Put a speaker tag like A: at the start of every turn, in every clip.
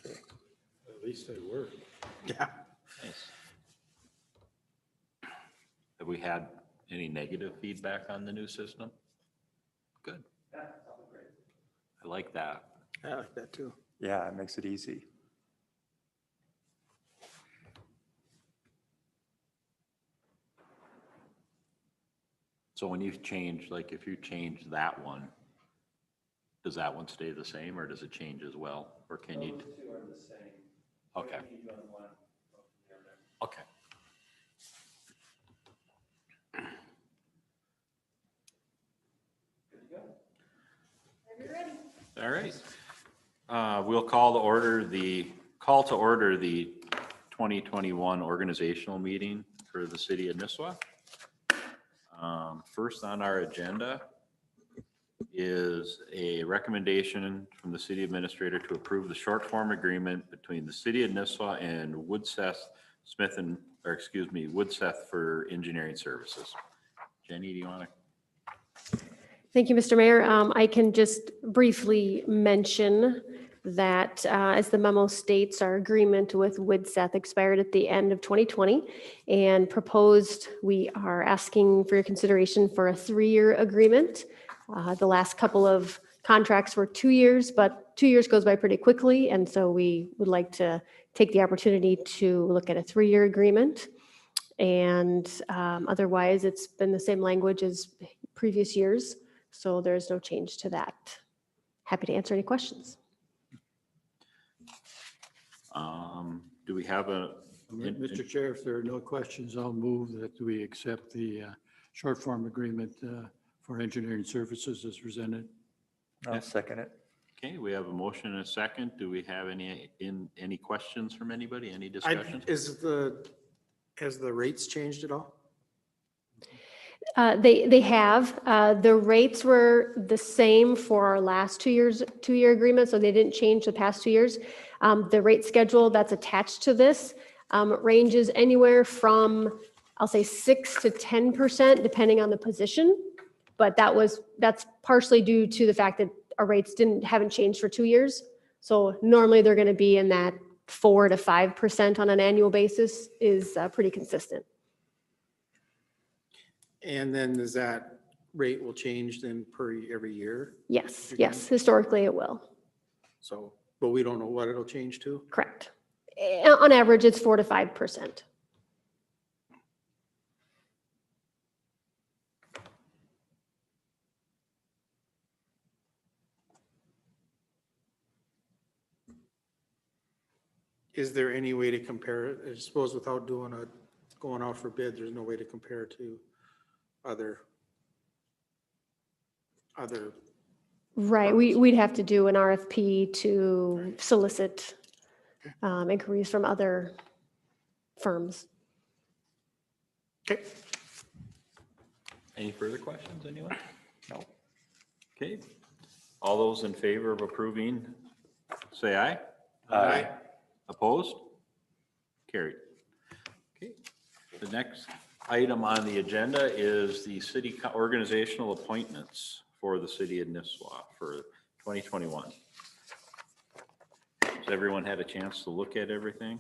A: At least they were.
B: Yeah.
C: Nice. Have we had any negative feedback on the new system? Good. I like that.
B: I like that too.
D: Yeah, it makes it easy.
C: So when you change, like if you change that one, does that one stay the same or does it change as well? Or can you?
E: Those two are the same.
C: Okay,
E: You run one from the other.
C: okay.
E: Good to go.
C: All right. We'll call to order the 2021 organizational meeting for the city of Nisswa. First on our agenda is a recommendation from the city administrator to approve the short form agreement between the city of Nisswa and Woodseth for engineering services. Jenny, do you want to?
F: Thank you, Mr. Mayor. I can just briefly mention that, as the memo states, our agreement with Woodseth expired at the end of 2020 and proposed, we are asking for your consideration for a 3-year agreement. The last couple of contracts were 2 years, but 2 years goes by pretty quickly. And so we would like to take the opportunity to look at a 3-year agreement. And otherwise, it's been the same language as previous years. So there's no change to that. Happy to answer any questions.
C: Do we have a?
A: Mr. Chair, if there are no questions, I'll move that we accept the short form agreement for engineering services as presented.
D: I'll second it.
C: Okay, we have a motion and a second. Do we have any questions from anybody? Any discussion?
B: Has the rates changed at all?
F: They have. The rates were the same for our last 2-year agreement, so they didn't change the past 2 years. The rate schedule that's attached to this ranges anywhere from, I'll say 6 to 10%, depending on the position. But that's partially due to the fact that our rates haven't changed for 2 years. So normally they're going to be in that 4 to 5% on an annual basis is pretty consistent.
B: And then is that rate will change then every year?
F: Yes, historically it will.
B: So, but we don't know what it'll change to?
F: Correct. On average, it's 4 to 5%.
B: Is there any way to compare it? I suppose without going out for bid, there's no way to compare to other.
F: Right, we'd have to do an RFP to solicit inquiries from other firms.
B: Okay.
C: Any further questions, anyone? No. Okay. All those in favor of approving, say aye.
B: Aye.
C: Opposed? Carried. Okay. The next item on the agenda is the city organizational appointments for the city of Nisswa for 2021. Has everyone had a chance to look at everything?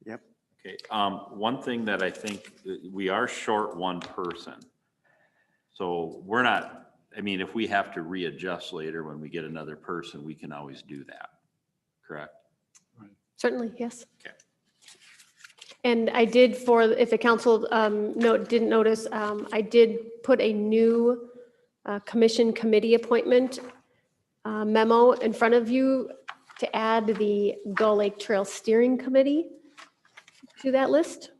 D: Yep.
C: Okay. One thing that I think we are short one person. So we're not, I mean, if we have to readjust later when we get another person, we can always do that. Correct?
F: Certainly, yes.
C: Okay.
F: And I did, if the council didn't notice, I did put a new commission committee appointment memo in front of you to add the Gull Lake Trail Steering Committee to that list.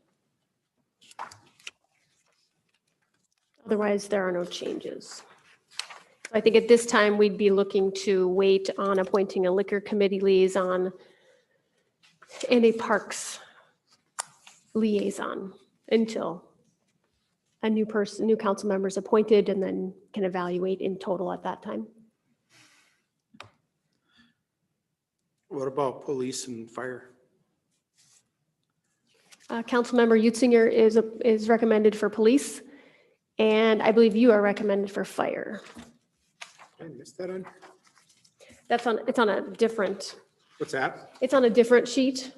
F: Otherwise, there are no changes. I think at this time, we'd be looking to wait on appointing a liquor committee liaison and a parks liaison until a new council member is appointed and then can evaluate in total at that time.
B: What about police and fire?
F: Councilmember Utzinger is recommended for police, and I believe you are recommended for fire.
B: I missed that on.
F: It's on a different
B: What's that?
F: It's on a different sheet,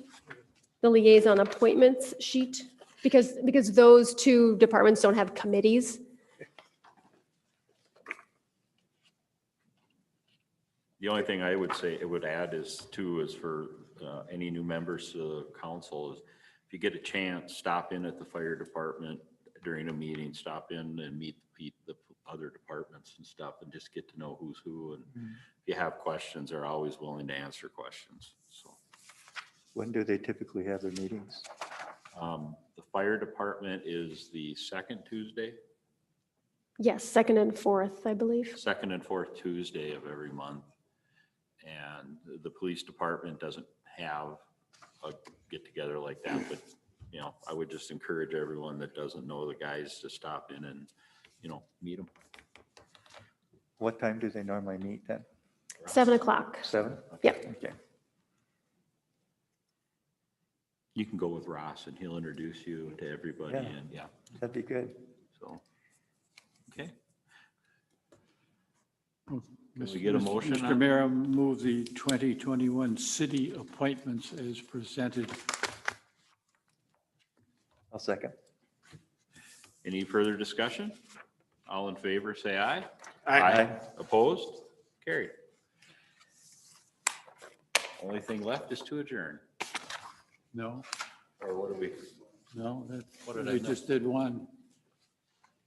F: the liaison appointments sheet, because those two departments don't have committees.
C: The only thing I would say, it would add is too, is for any new members to the council, is if you get a chance, stop in at the fire department during a meeting, stop in and meet the other departments and stuff, and just get to know who's who. And if you have questions, they're always willing to answer questions, so.
D: When do they typically have their meetings?
C: The fire department is the second Tuesday,
F: Yes, second and fourth, I believe.
C: second and fourth Tuesday of every month. And the police department doesn't have a get together like that, but, you know, I would just encourage everyone that doesn't know the guys to stop in and, you know, meet them.
D: What time do they normally meet then?
F: 7 o'clock.
D: 7?
F: Yep.
D: Okay.
C: You can go with Ross and he'll introduce you to everybody
D: Yeah.
C: and, yeah,
D: That'd be good.
C: so. Okay,
A: Can
C: we get a motion
A: Mr.
C: on-
A: Mayor, I move the 2021 city appointments as presented.
D: I'll second.
C: any further discussion? All in favor, say aye.
D: Aye.
C: Opposed? Carried. Only thing left is to adjourn.
A: No,
C: Or what do we?
A: no, that,
C: What did I
A: we
C: miss?
A: just did one.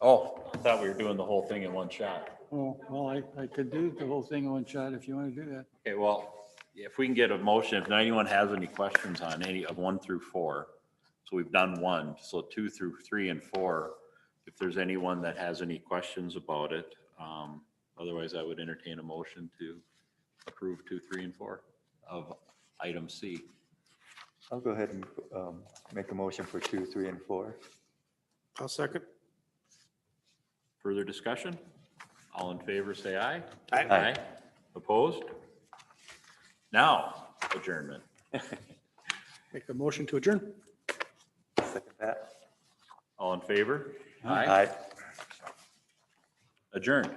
C: Oh, I thought we were doing the whole thing in one shot.
A: Oh, well, I could do the whole thing in one shot if you want to do that.
C: Okay, well, if we can get a motion, if anyone has any questions on any of 1 through 4. So we've done 1, so 2 through 3 and 4. If there's anyone that has any questions about it, otherwise I would entertain a motion to approve 2, 3, and 4 of item C.
D: I'll go ahead and make a motion for 2, 3, and 4.
B: I'll second.
C: Further discussion? All in favor, say aye.
D: Aye.
C: Opposed? Now, adjournment.
B: Make a motion to adjourn.
D: Second that.
C: All in favor?
D: Aye.
C: Adjourned.